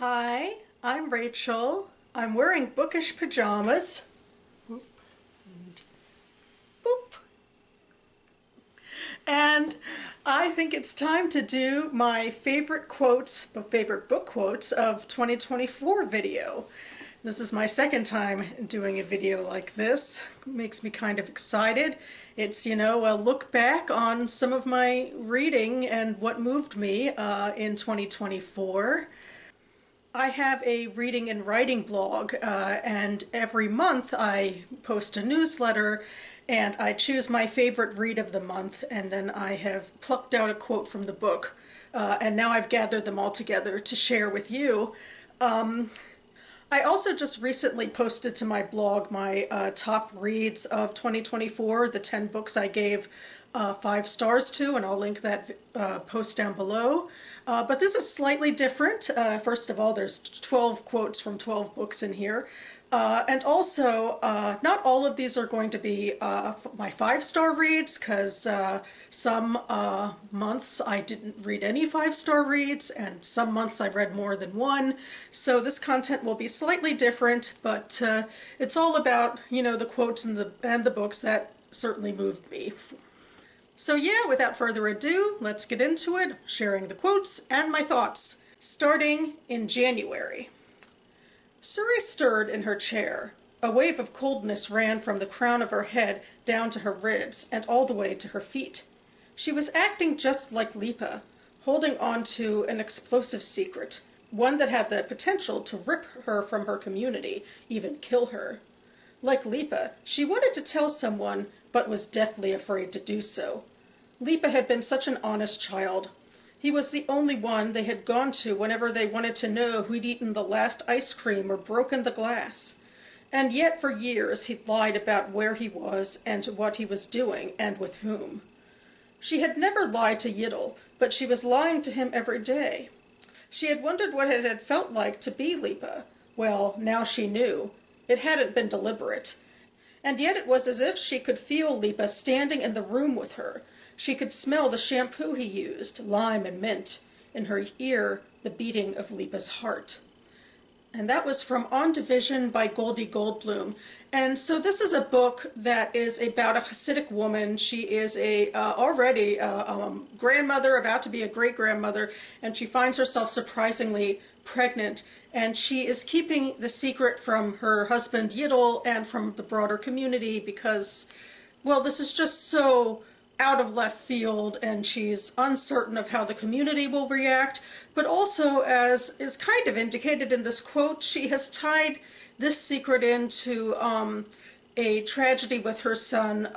Hi, I'm Rachel. I'm wearing bookish pajamas. Whoop, and boop. And I think it's time to do my favorite book quotes of 2024 video. This is my second time doing a video like this. It makes me kind of excited. It's, a look back on some of my reading and what moved me in 2024. I have a reading and writing blog, and every month I post a newsletter and I choose my favorite read of the month, and then I have plucked out a quote from the book, and now I've gathered them all together to share with you. I also just recently posted to my blog my top reads of 2024, the 10 books I gave 5 stars to, and I'll link that post down below. But this is slightly different. First of all, there's 12 quotes from 12 books in here. And also, not all of these are going to be my 5-star reads, because some months I didn't read any 5-star reads, and some months I read more than one. So this content will be slightly different, but it's all about, the quotes and the books that certainly moved me. So yeah, without further ado, let's get into it, sharing the quotes and my thoughts, starting in January. Suri stirred in her chair. A wave of coldness ran from the crown of her head down to her ribs and all the way to her feet. She was acting just like Lipa, holding on to an explosive secret, one that had the potential to rip her from her community, even kill her. Like Lipa, she wanted to tell someone, but was deathly afraid to do so. Lipa had been such an honest child. He was the only one they had gone to whenever they wanted to know who'd eaten the last ice cream or broken the glass. And yet for years he'd lied about where he was and what he was doing and with whom. She had never lied to Yiddle, but she was lying to him every day. She had wondered what it had felt like to be Lipa. Well, now she knew. It hadn't been deliberate. And yet it was as if she could feel Lipa standing in the room with her. She could smell the shampoo he used, lime and mint. In her ear, the beating of Lipa's heart. And that was from On Division by Goldie Goldbloom. And so this is a book that is about a Hasidic woman. She is already a grandmother, about to be a great-grandmother, and she finds herself surprisingly pregnant. And she is keeping the secret from her husband Yiddle and from the broader community because, well, this is just so out of left field, and she's uncertain of how the community will react, but also, as is kind of indicated in this quote, she has tied this secret into a tragedy with her son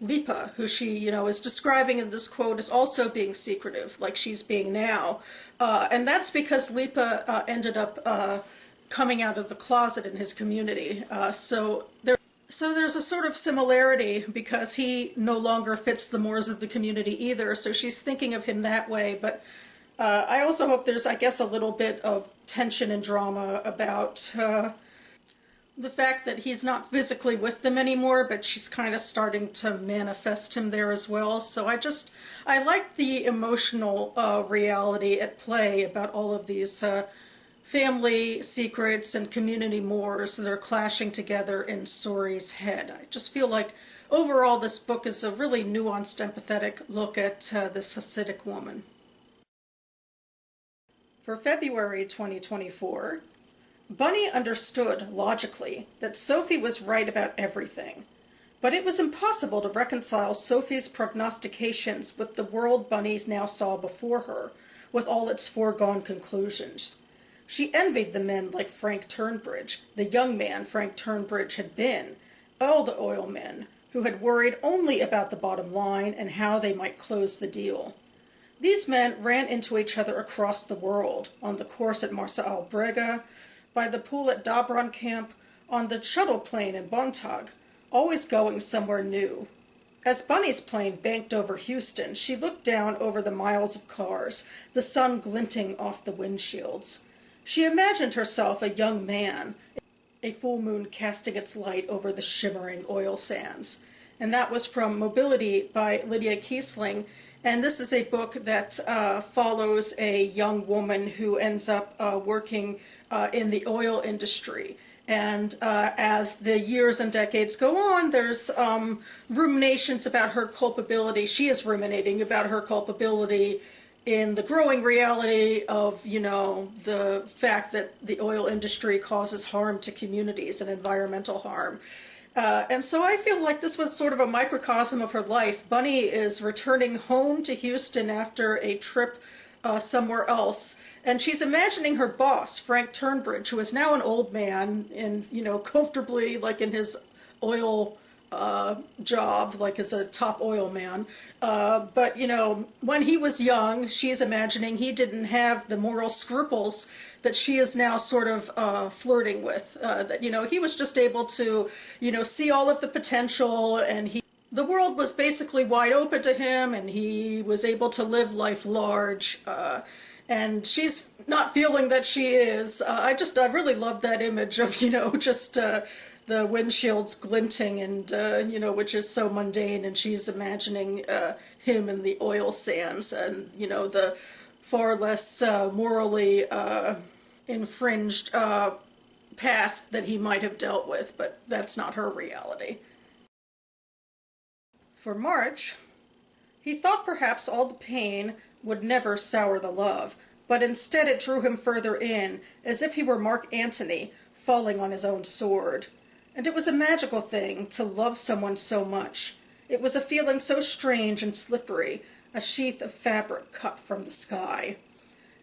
Lipa, who she, is describing in this quote as also being secretive, like she's being now. And that's because Lipa ended up coming out of the closet in his community. So there's a sort of similarity because he no longer fits the mores of the community either, so she's thinking of him that way. But I also hope there's, I guess, a little bit of tension and drama about the fact that he's not physically with them anymore, but she's kind of starting to manifest him there as well. So I like the emotional reality at play about all of these family secrets and community mores that are clashing together in Suri's head. I just feel like overall this book is a really nuanced, empathetic look at this Hasidic woman. For February 2024, Bunny understood, logically, that Sophie was right about everything. But it was impossible to reconcile Sophie's prognostications with the world Bunny now saw before her, with all its foregone conclusions. She envied the men like Frank Turnbridge, the young man Frank Turnbridge had been, all the oil men, who had worried only about the bottom line and how they might close the deal. These men ran into each other across the world, on the course at Marsa al Brega, by the pool at Dobron Camp, on the shuttle plane in Bontag, always going somewhere new. As Bunny's plane banked over Houston, she looked down over the miles of cars, the sun glinting off the windshields. She imagined herself a young man, a full moon casting its light over the shimmering oil sands. And that was from Mobility by Lydia Kiesling. And this is a book that follows a young woman who ends up working in the oil industry. And as the years and decades go on, there's ruminations about her culpability. She is ruminating about her culpability in the growing reality of, the fact that the oil industry causes harm to communities and environmental harm. And so I feel like this was sort of a microcosm of her life. Bunny is returning home to Houston after a trip somewhere else, and she's imagining her boss, Frank Turnbridge, who is now an old man and, comfortably like in his oil job, like as a top oil man. But, when he was young, she's imagining he didn't have the moral scruples that she is now sort of flirting with. That, he was just able to, see all of the potential, and the world was basically wide open to him, and he was able to live life large. And she's not feeling that she is. I really love that image of, just the windshields glinting and, which is so mundane, and she's imagining him in the oil sands and, the far less morally infringed past that he might have dealt with, but that's not her reality. For March, he thought perhaps all the pain would never sour the love, but instead it drew him further in, as if he were Mark Antony falling on his own sword. And it was a magical thing to love someone so much. It was a feeling so strange and slippery, a sheath of fabric cut from the sky.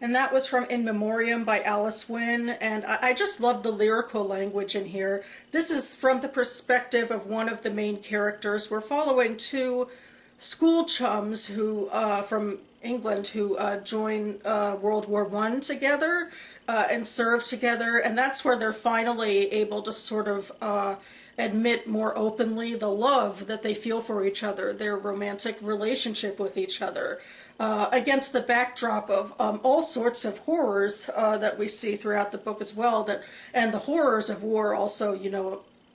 And that was from In Memoriam by Alice Wynne, and I just love the lyrical language in here. This is from the perspective of one of the main characters. We're following two school chums who from England who join World War I together and serve together, and that's where they're finally able to sort of admit more openly the love that they feel for each other, their romantic relationship with each other, against the backdrop of all sorts of horrors that we see throughout the book as well, and the horrors of war also,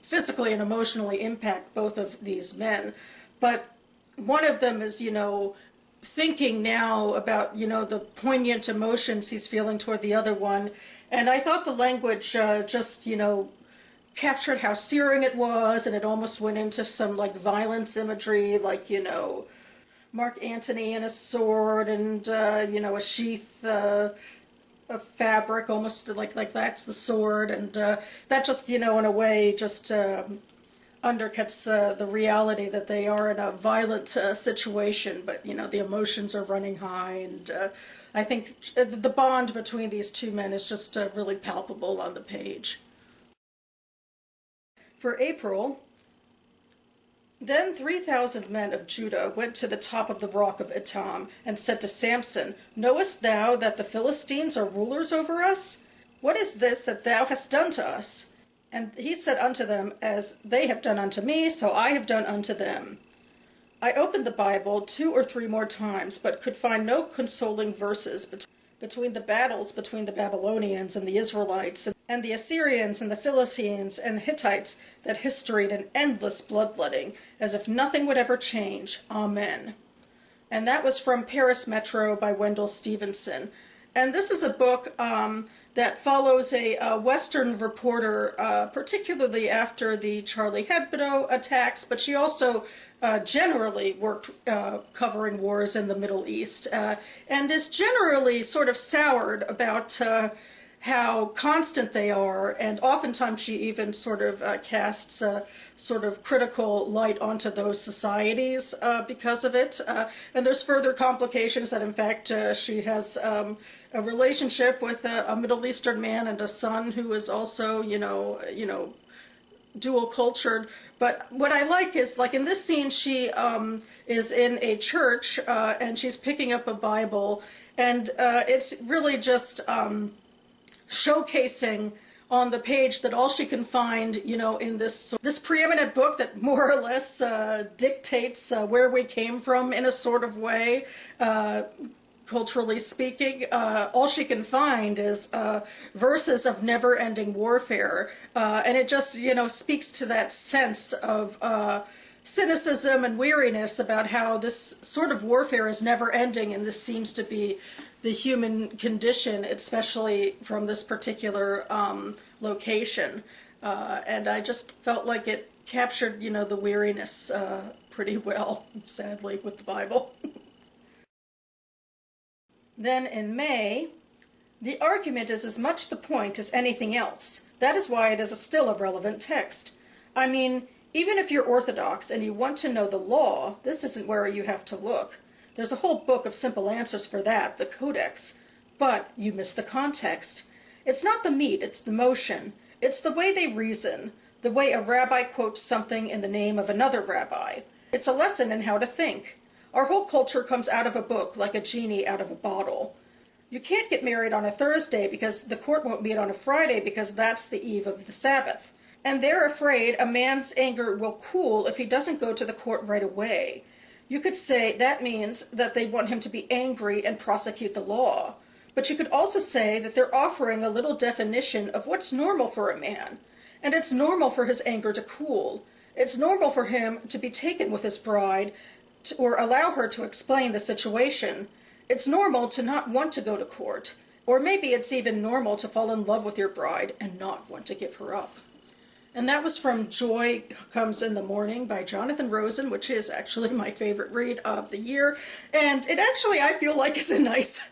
physically and emotionally impact both of these men. But one of them is, thinking now about, the poignant emotions he's feeling toward the other one. And I thought the language just, captured how searing it was, and it almost went into some, like, violence imagery, like, Mark Antony and a sword and, a sheath of fabric, almost like that's the sword. And that just, in a way, just undercuts the reality that they are in a violent situation, but the emotions are running high, and I think the bond between these two men is just really palpable on the page. For April, then 3,000 men of Judah went to the top of the rock of Etam, and said to Samson, Knowest thou that the Philistines are rulers over us? What is this that thou hast done to us? And he said unto them, As they have done unto me, so I have done unto them. I opened the Bible 2 or 3 more times, but could find no consoling verses between the battles between the Babylonians and the Israelites, and the Assyrians and the Philistines and Hittites that historied an endless bloodletting, as if nothing would ever change. Amen. And that was from Paris Metro by Wendell Stevenson. And this is a book that follows a Western reporter, particularly after the Charlie Hebdo attacks, but she also generally worked covering wars in the Middle East, and is generally sort of soured about how constant they are, and oftentimes she even sort of casts a sort of critical light onto those societies because of it. And there's further complications that, in fact, she has a relationship with a Middle Eastern man and a son who is also, dual cultured. But what I like is, like in this scene, she is in a church and she's picking up a Bible, and it's really just showcasing on the page that all she can find, in this preeminent book that more or less dictates where we came from in a sort of way, culturally speaking, all she can find is verses of never-ending warfare, and it just, speaks to that sense of cynicism and weariness about how this sort of warfare is never ending, and this seems to be the human condition, especially from this particular location. And I just felt like it captured, the weariness pretty well, sadly, with the Bible. Then in May, the argument is as much the point as anything else. That is why it is still a relevant text. I mean, even if you're Orthodox and you want to know the law, this isn't where you have to look. There's a whole book of simple answers for that, the Codex. But you miss the context. It's not the meat, it's the motion. It's the way they reason, the way a rabbi quotes something in the name of another rabbi. It's a lesson in how to think. Our whole culture comes out of a book like a genie out of a bottle. You can't get married on a Thursday because the court won't meet on a Friday because that's the eve of the Sabbath. And they're afraid a man's anger will cool if he doesn't go to the court right away. You could say that means that they want him to be angry and prosecute the law. But you could also say that they're offering a little definition of what's normal for a man. And it's normal for his anger to cool. It's normal for him to be taken with his bride or allow her to explain the situation. It's normal to not want to go to court. Or maybe it's even normal to fall in love with your bride and not want to give her up. And that was from Joy Comes in the Morning by Jonathan Rosen, which is actually my favorite read of the year. And it actually, I feel like, is a nice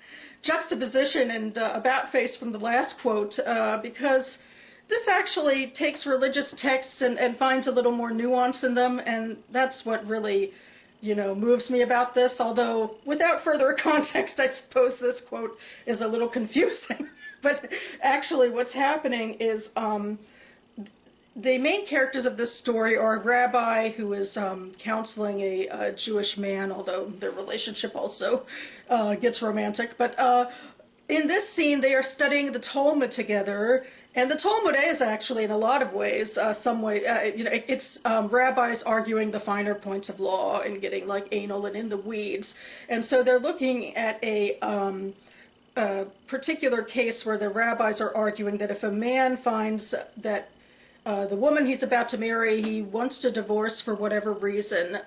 juxtaposition and about face from the last quote, because this actually takes religious texts and finds a little more nuance in them, and that's what really, moves me about this. Although, without further context, I suppose this quote is a little confusing. But actually what's happening is the main characters of this story are a rabbi who is counseling a Jewish man, although their relationship also gets romantic. But in this scene, they are studying the Talmud together, and the Talmud is actually, in a lot of ways, it's rabbis arguing the finer points of law and getting like anal and in the weeds. And so they're looking at a particular case where the rabbis are arguing that if a man finds that the woman he's about to marry, he wants to divorce for whatever reason,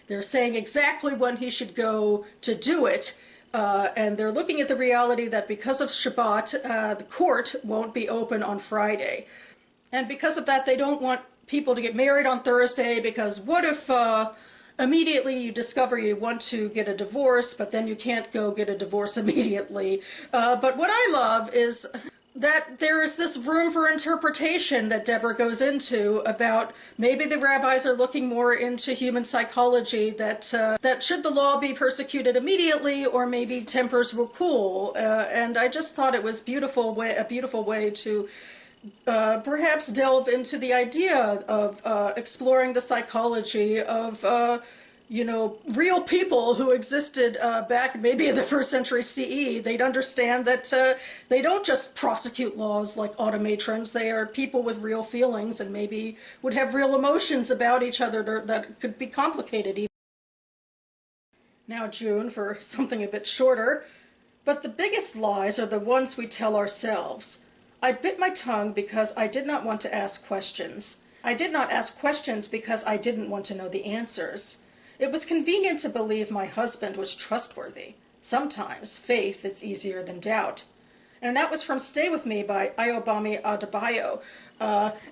they're saying exactly when he should go to do it. And they're looking at the reality that because of Shabbat, the court won't be open on Friday. And because of that, they don't want people to get married on Thursday, because what if immediately you discover you want to get a divorce, but then you can't go get a divorce immediately. But what I love is that there is this room for interpretation that Deborah goes into about maybe the rabbis are looking more into human psychology, that should the law be persecuted immediately, or maybe tempers will cool. And I just thought it was a beautiful way to perhaps delve into the idea of exploring the psychology of real people who existed back maybe in the 1st century CE. They'd understand that they don't just prosecute laws like automatrons. They are people with real feelings and maybe would have real emotions about each other that could be complicated even. Now June for something a bit shorter. But the biggest lies are the ones we tell ourselves. I bit my tongue because I did not want to ask questions. I did not ask questions because I didn't want to know the answers. It was convenient to believe my husband was trustworthy. Sometimes faith is easier than doubt. And that was from Stay With Me by Ayobami Adebayo.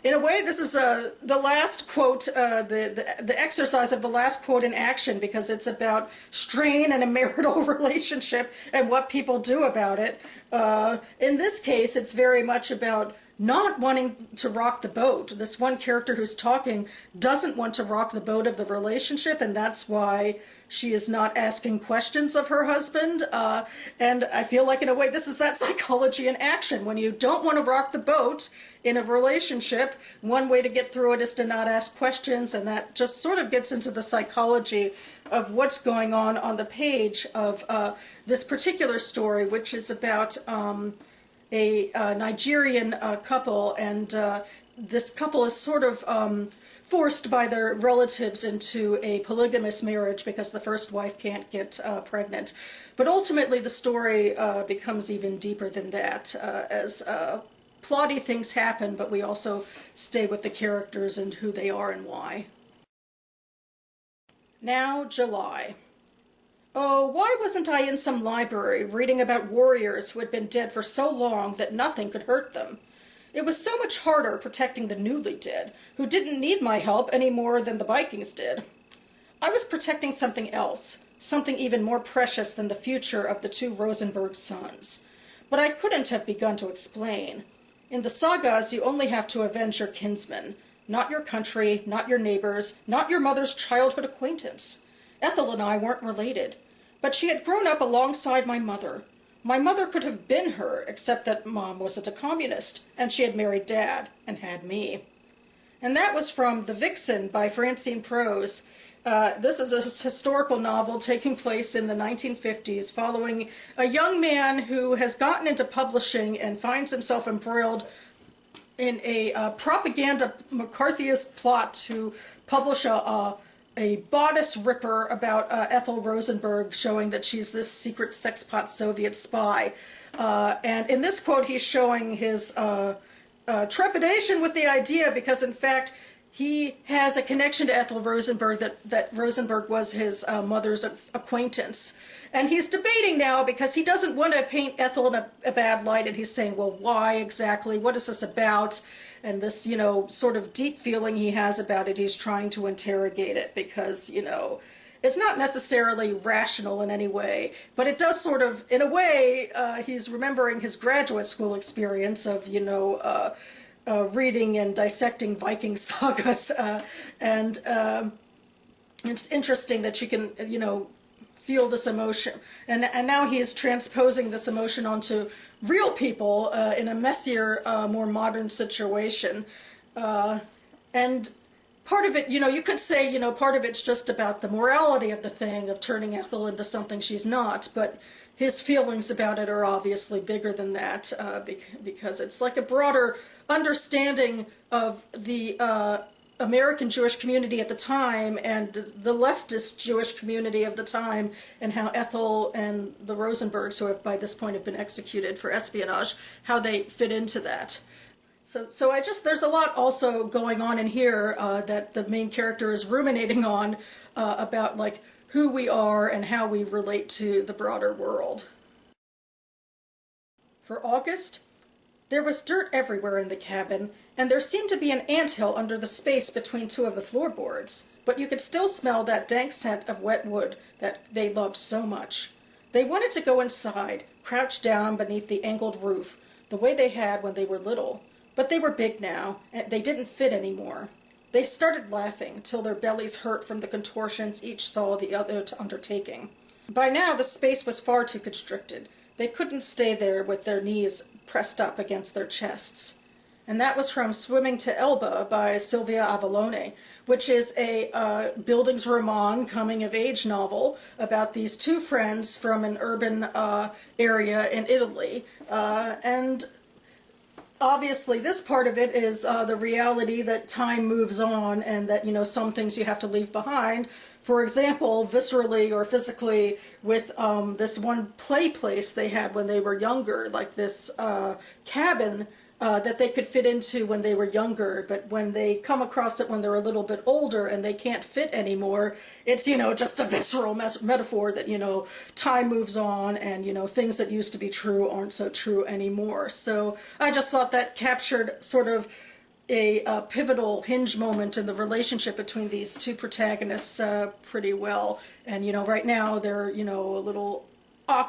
In a way, this is the last quote, the exercise of the last quote in action, because it's about strain in a marital relationship and what people do about it. In this case, it's very much about not wanting to rock the boat. This one character who's talking doesn't want to rock the boat of the relationship, and that's why she is not asking questions of her husband. And I feel like, in a way, this is that psychology in action. When you don't want to rock the boat in a relationship, one way to get through it is to not ask questions, and that just sort of gets into the psychology of what's going on the page of this particular story, which is about a Nigerian couple, and this couple is sort of forced by their relatives into a polygamous marriage because the first wife can't get pregnant. But ultimately the story becomes even deeper than that, as plotty things happen, but we also stay with the characters and who they are and why. Now July. Oh, why wasn't I in some library reading about warriors who had been dead for so long that nothing could hurt them? It was so much harder protecting the newly dead, who didn't need my help any more than the Vikings did. I was protecting something else, something even more precious than the future of the two Rosenberg sons. But I couldn't have begun to explain. In the sagas, you only have to avenge your kinsmen, not your country, not your neighbors, not your mother's childhood acquaintance. Ethel and I weren't related, but she had grown up alongside my mother. My mother could have been her, except that Mom wasn't a communist, and she had married Dad, and had me. And that was from The Vixen by Francine Prose. This is a historical novel taking place in the 1950s, following a young man who has gotten into publishing and finds himself embroiled in a propaganda McCarthyist plot to publish a bodice ripper about Ethel Rosenberg, showing that she's this secret sexpot Soviet spy. And in this quote, he's showing his trepidation with the idea because, in fact, he has a connection to Ethel Rosenberg, that Rosenberg was his mother's acquaintance. And he's debating now because he doesn't want to paint Ethel in a bad light, and he's saying, well, why exactly? What is this about? And this, sort of deep feeling he has about it, he's trying to interrogate it because, it's not necessarily rational in any way, but it does sort of, in a way, he's remembering his graduate school experience of, reading and dissecting Viking sagas, and it's interesting that you can, feel this emotion, and now he is transposing this emotion onto real people in a messier, more modern situation, and part of it, you could say, part of it's just about the morality of the thing, of turning Ethel into something she's not, but his feelings about it are obviously bigger than that, because it's like a broader understanding of the American Jewish community at the time and the leftist Jewish community of the time, and how Ethel and the Rosenbergs, who have by this point have been executed for espionage, how they fit into that. So there's a lot also going on in here that the main character is ruminating on about like who we are and how we relate to the broader world. For August, there was dirt everywhere in the cabin, and there seemed to be an anthill under the space between two of the floorboards, but you could still smell that dank scent of wet wood that they loved so much. They wanted to go inside, crouch down beneath the angled roof, the way they had when they were little, but they were big now, and they didn't fit anymore. They started laughing till their bellies hurt from the contortions each saw the other undertaking. By now the space was far too constricted. They couldn't stay there with their knees pressed up against their chests. And that was from Swimming to Elba by Silvia Avallone, which is a Bildungsroman, coming-of-age novel about these two friends from an urban area in Italy. And obviously this part of it is the reality that time moves on, and that, some things you have to leave behind. For example, viscerally or physically, with this one play place they had when they were younger, like this cabin that they could fit into when they were younger, but when they come across it when they're a little bit older and they can't fit anymore, it's, just a visceral metaphor that, time moves on, and, things that used to be true aren't so true anymore. So I just thought that captured sort of a pivotal hinge moment in the relationship between these two protagonists pretty well. And, right now they're, a little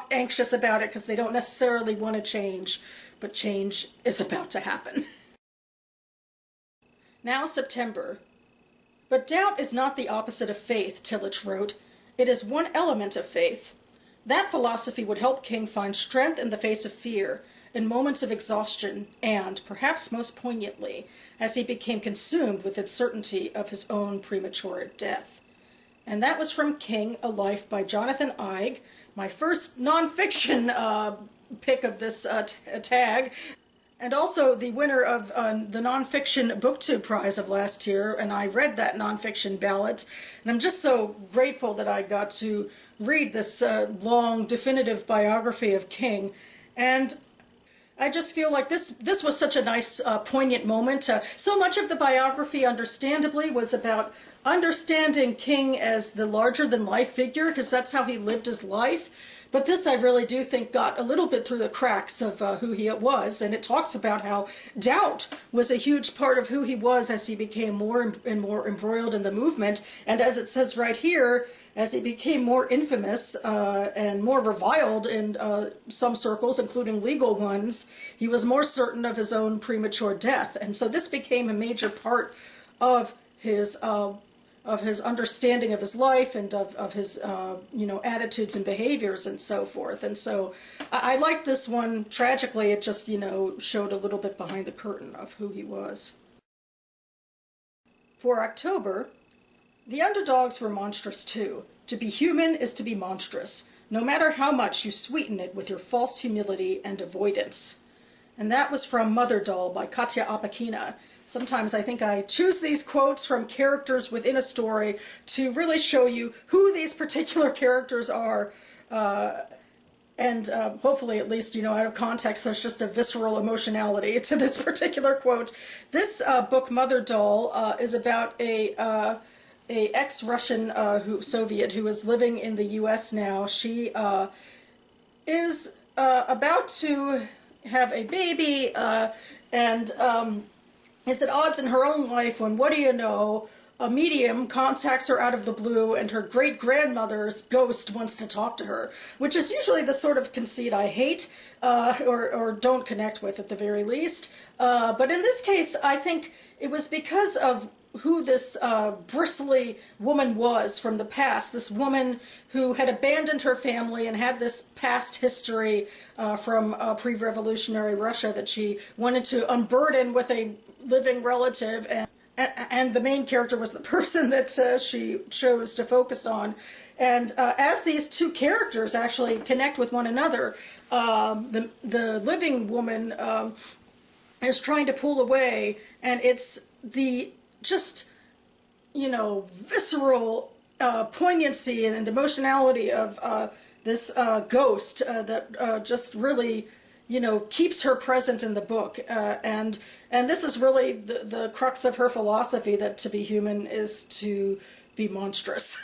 anxious about it because they don't necessarily want to change, but change is about to happen. Now September. But doubt is not the opposite of faith, Tillich wrote. It is one element of faith. That philosophy would help King find strength in the face of fear, in moments of exhaustion, and, perhaps most poignantly, as he became consumed with the certainty of his own premature death. And that was from King, A Life by Jonathan Eig, my first nonfiction pick of this tag, and also the winner of the Nonfiction BookTube Prize of last year, and I read that nonfiction ballot, and I'm just so grateful that I got to read this long, definitive biography of King. And I just feel like this was such a nice, poignant moment. So much of the biography, understandably, was about understanding King as the larger-than-life figure, because that's how he lived his life. But this, I really do think, got a little bit through the cracks of who he was, and it talks about how doubt was a huge part of who he was as he became more and more embroiled in the movement. And as it says right here, as he became more infamous and more reviled in some circles, including legal ones, he was more certain of his own premature death. And so this became a major part of his understanding of his life and of his attitudes and behaviors and so forth. And so I like this one. Tragically, it just showed a little bit behind the curtain of who he was. For October, the underdogs were monstrous too. To be human is to be monstrous, no matter how much you sweeten it with your false humility and avoidance. And that was from Mother Doll by Katya Apakina. Sometimes I think I choose these quotes from characters within a story to really show you who these particular characters are, and hopefully at least, out of context, there's just a visceral emotionality to this particular quote. This book, Mother Doll, is about a ex-Russian Soviet who is living in the U.S. now. She is about to have a baby and is at odds in her own life when, what do you know, a medium contacts her out of the blue and her great-grandmother's ghost wants to talk to her, which is usually the sort of conceit I hate or don't connect with at the very least. But in this case, I think it was because of who this bristly woman was from the past, this woman who had abandoned her family and had this past history from pre-revolutionary Russia that she wanted to unburden with a living relative, and the main character was the person that she chose to focus on. And as these two characters actually connect with one another, the living woman is trying to pull away, and it's the just, visceral poignancy and emotionality of this ghost that just really, keeps her present in the book. And this is really the crux of her philosophy, that to be human is to be monstrous.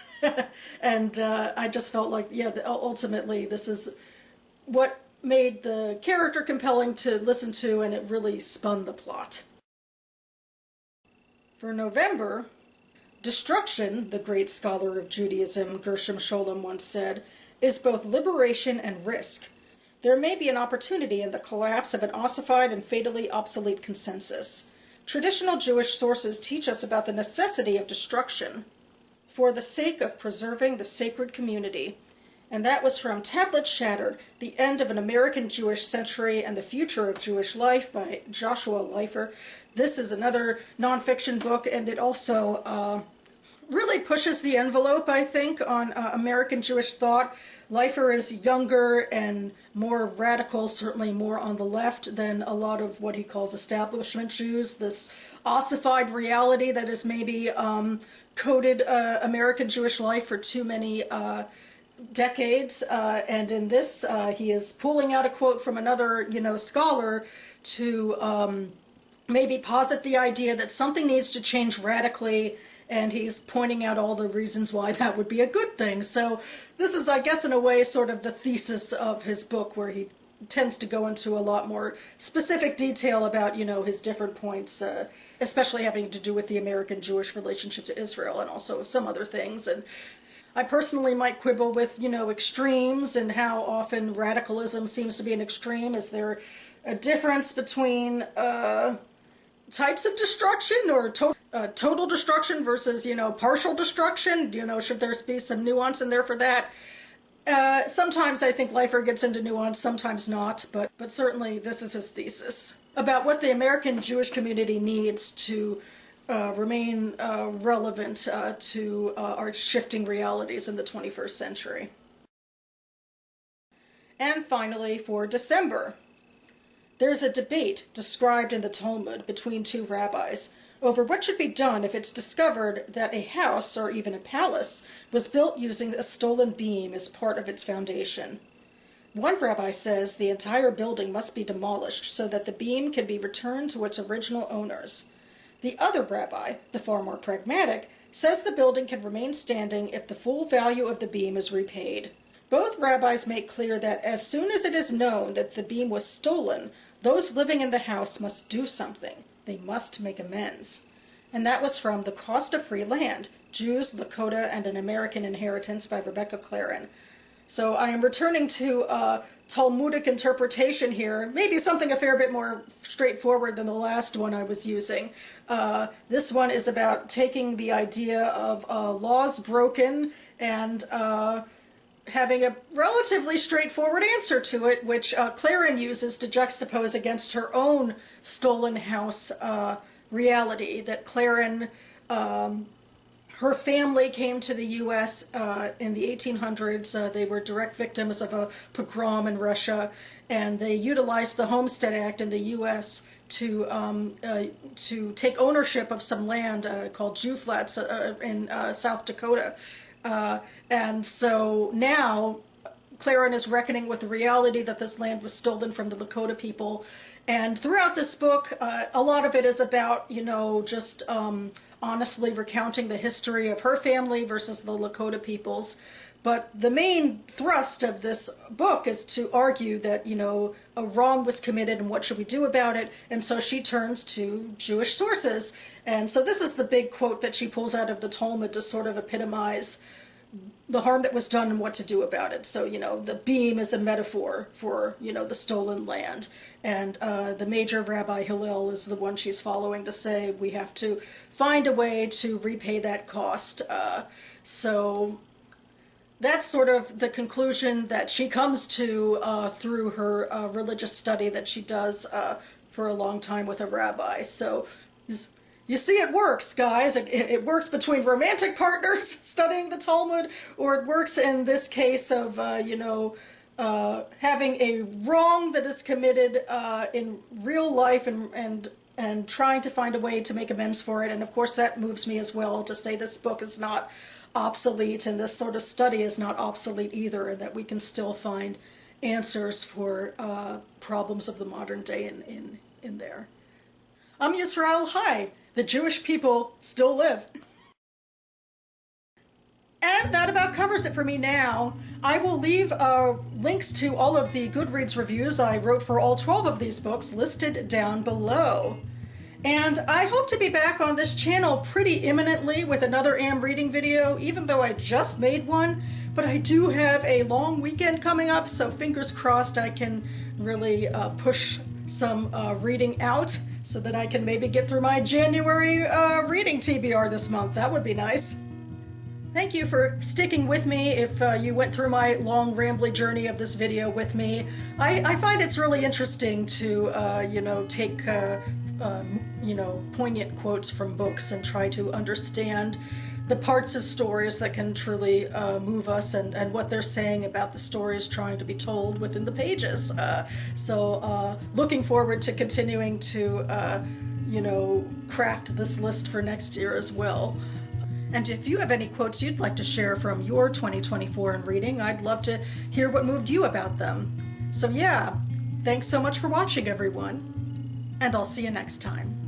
And I just felt like, ultimately this is what made the character compelling to listen to, and it really spun the plot. For November, destruction, the great scholar of Judaism Gershom Scholem once said, is both liberation and risk. There may be an opportunity in the collapse of an ossified and fatally obsolete consensus. Traditional Jewish sources teach us about the necessity of destruction for the sake of preserving the sacred community. And that was from Tablet Shattered, The End of an American Jewish Century and the Future of Jewish Life by Joshua Leifer. This is another nonfiction book, and it also really pushes the envelope, I think, on American Jewish thought. Leifer is younger and more radical, certainly more on the left than a lot of what he calls establishment Jews, this ossified reality that has maybe coded American Jewish life for too many decades, and in this he is pulling out a quote from another scholar to maybe posit the idea that something needs to change radically, and he's pointing out all the reasons why that would be a good thing. So this is, I guess, in a way, sort of the thesis of his book, where he tends to go into a lot more specific detail about, his different points, especially having to do with the American Jewish relationship to Israel and also some other things. And I personally might quibble with, extremes and how often radicalism seems to be an extreme. Is there a difference between types of destruction, or total destruction versus, partial destruction? Should there be some nuance in there for that? Sometimes I think Leifer gets into nuance, sometimes not, but certainly this is his thesis about what the American Jewish community needs to remain relevant to our shifting realities in the 21st century. And finally, for December, there's a debate described in the Talmud between two rabbis over what should be done if it's discovered that a house, or even a palace, was built using a stolen beam as part of its foundation. One rabbi says the entire building must be demolished so that the beam can be returned to its original owners. The other rabbi, the far more pragmatic, says the building can remain standing if the full value of the beam is repaid. Both rabbis make clear that as soon as it is known that the beam was stolen, those living in the house must do something. They must make amends. And that was from The Cost of Free Land, Jews, Lakota, and an American Inheritance by Rebecca Claren. So I am returning to Talmudic interpretation here, maybe something a fair bit more straightforward than the last one I was using. This one is about taking the idea of laws broken and having a relatively straightforward answer to it, which Claren uses to juxtapose against her own stolen house reality, that Claren, her family came to the U.S. In the 1800s. They were direct victims of a pogrom in Russia, and they utilized the Homestead Act in the U.S. to take ownership of some land called Jew Flats in South Dakota. And so now Claren is reckoning with the reality that this land was stolen from the Lakota people. And throughout this book, a lot of it is about, just honestly recounting the history of her family versus the Lakota peoples. But the main thrust of this book is to argue that, a wrong was committed and what should we do about it? And so she turns to Jewish sources. And so this is the big quote that she pulls out of the Talmud to sort of epitomize the harm that was done and what to do about it. So, the beam is a metaphor for, the stolen land. And the major Rabbi Hillel is the one she's following to say we have to find a way to repay that cost. So that's sort of the conclusion that she comes to through her religious study that she does for a long time with a rabbi. So you see, it works, guys. It works between romantic partners studying the Talmud, or it works in this case of, having a wrong that is committed in real life and trying to find a way to make amends for it. And of course, that moves me as well to say this book is not obsolete, and this sort of study is not obsolete either, and that we can still find answers for problems of the modern day in there. I'm Yisrael Hi. The Jewish people still live. And that about covers it for me now. I will leave links to all of the Goodreads reviews I wrote for all 12 of these books listed down below. And I hope to be back on this channel pretty imminently with another Am Reading video, even though I just made one. But I do have a long weekend coming up, so fingers crossed I can really push some reading out so that I can maybe get through my January reading TBR this month. That would be nice. Thank you for sticking with me if you went through my long rambly journey of this video with me. I find it's really interesting to, take, poignant quotes from books and try to understand the parts of stories that can truly move us and what they're saying about the stories trying to be told within the pages. So looking forward to continuing to, craft this list for next year as well. And if you have any quotes you'd like to share from your 2024 in reading, I'd love to hear what moved you about them. So yeah, thanks so much for watching, everyone, and I'll see you next time.